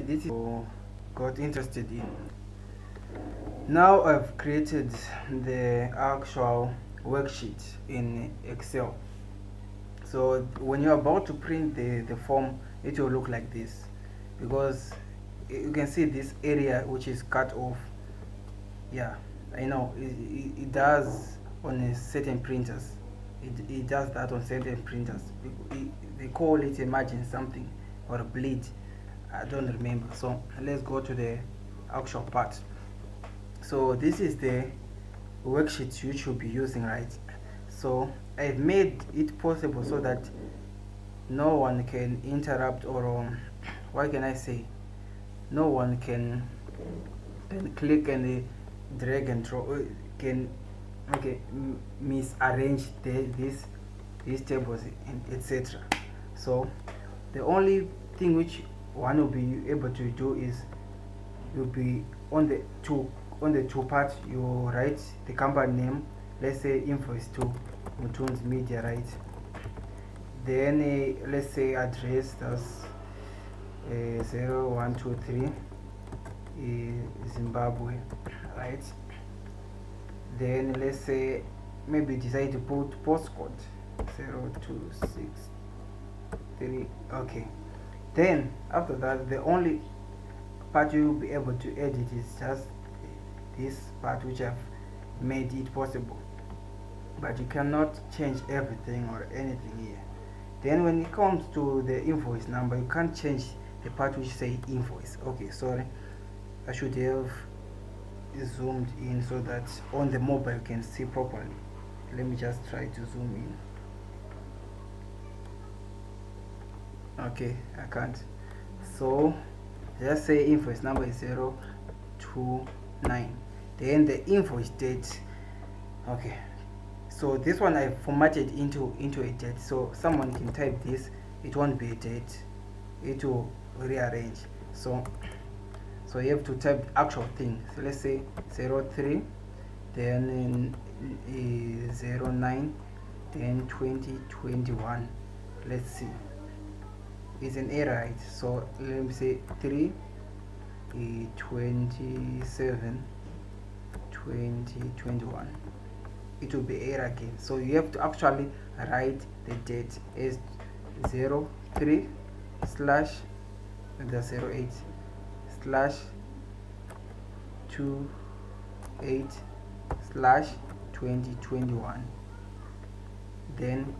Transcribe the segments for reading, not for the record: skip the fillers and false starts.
this is got interested in. Now I've created the actual worksheet in Excel. So when you're about to print the form, it will look like this, because you can see this area which is cut off. Yeah, I know it does on certain printers. It does that on certain printers. They call it a margin something or a bleed. I don't remember. So let's go to the actual part. So this is the worksheet you should be using, right? So I've made it possible so that no one can interrupt, or what can I say, no one can click and drag and drop, can misarrange these tables and etc. So the only thing which one will be able to do is you'll be on the two parts. You write the company name, let's say Invoice 2 Mutun's Media, right? Then let's say address, that's 0123 Zimbabwe, right? Then let's say maybe decide to put postcode 0263. Okay, then after that the only part you will be able to edit is just this part which I've made it possible, but you cannot change everything or anything here. Then when it comes to the invoice number, you can't change the part which say invoice. Okay, sorry, I should have zoomed in so that on the mobile you can see properly. Let me just try to zoom in. Okay, I can't. So just say invoice number is 029, then the invoice date. Okay, so this one I formatted into a date, so someone can type this, it won't be a date, it will rearrange. So you have to type the actual thing. So let's say 03, then 09, then 2021. Let's see, it's an error, right? So let me say 3 27 2021. It will be error again. So you have to actually write the date as 03 slash the 08 slash 28 slash 2021. Then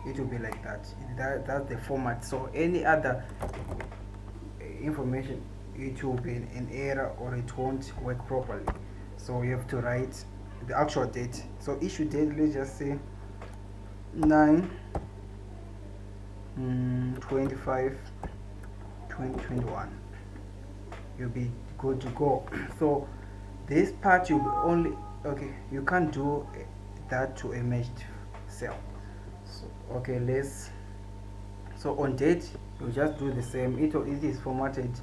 it will be like that. That's the format. So any other information, it will be an error or it won't work properly. So you have to write the actual date. So issue date, let's just say 9 25 2021. You'll be good to go. So this part you only, okay, you can't do that to a merged cell. So okay, let's, so on date you just do the same. It is formatted,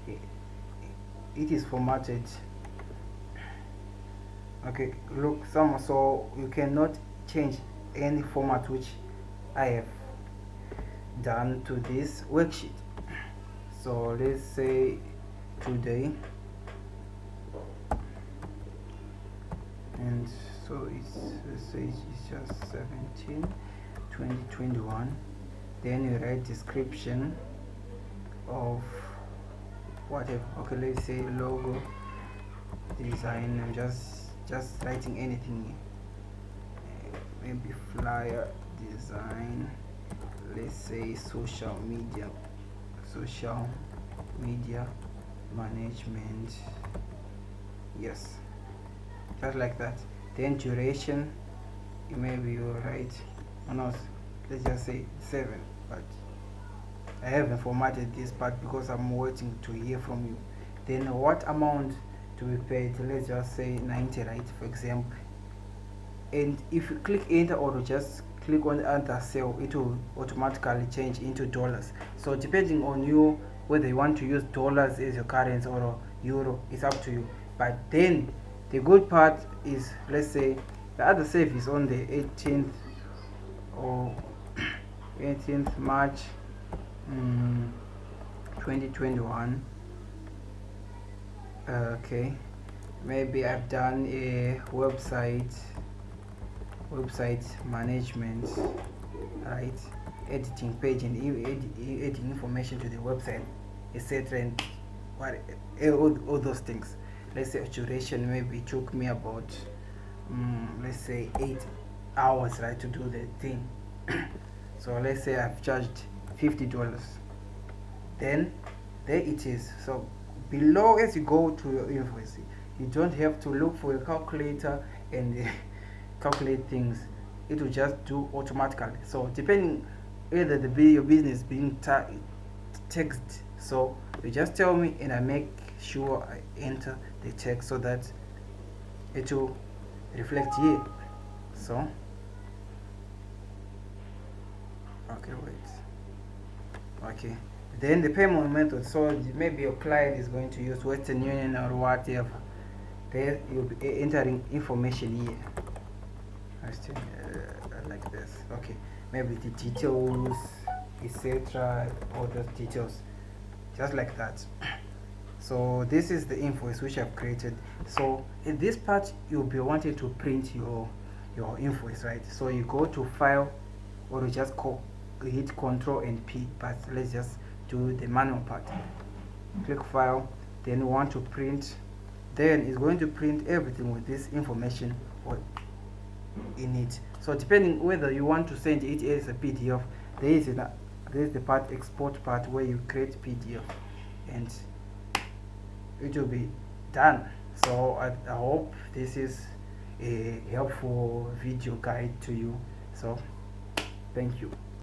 it is formatted. Okay, look, so you cannot change any format which I have done to this worksheet. So let's say today, and so let's say it's just 17 2021. Then you write description of whatever. Okay, let's say logo design. I'm just writing anything, maybe flyer design. Let's say social media management. Yes, just like that. Then duration, maybe you write, no, let's just say 7, but I haven't formatted this part because I'm waiting to hear from you. Then what amount to be paid, let's just say 90, right, for example. And if you click enter or just click on the enter cell, it will automatically change into dollars. So depending on you whether you want to use dollars as your currency or euro, it's up to you. But then the good part is, let's say the other service on the 18th or 18th March 2021, Okay, maybe I've done a website management, right? Editing page and adding information to the website, etc. And what all those things. Let's say duration, maybe it took me about let's say 8 hours, right, to do the thing. So let's say I've charged $50. Then there it is. So below, as you go to your invoice, you don't have to look for a calculator and calculate things. It will just do automatically. So depending whether your business being taxed, so you just tell me and I make sure I enter the text so that it will reflect here. So okay, wait. Okay, then the payment method. So maybe your client is going to use Western Union or whatever. There you'll be entering information here. Like this. Okay, maybe the details, etc. All those details, just like that. So this is the invoice which I've created. So in this part you'll be wanting to print your invoice, right? So you go to file, or you just hit Control and P, but let's just do the manual part. Click file, then you want to print. Then it's going to print everything with this information in it. So depending whether you want to send it as a PDF, there is the part export part where you create PDF and it will be done. So I hope this is a helpful video guide to you. So thank you.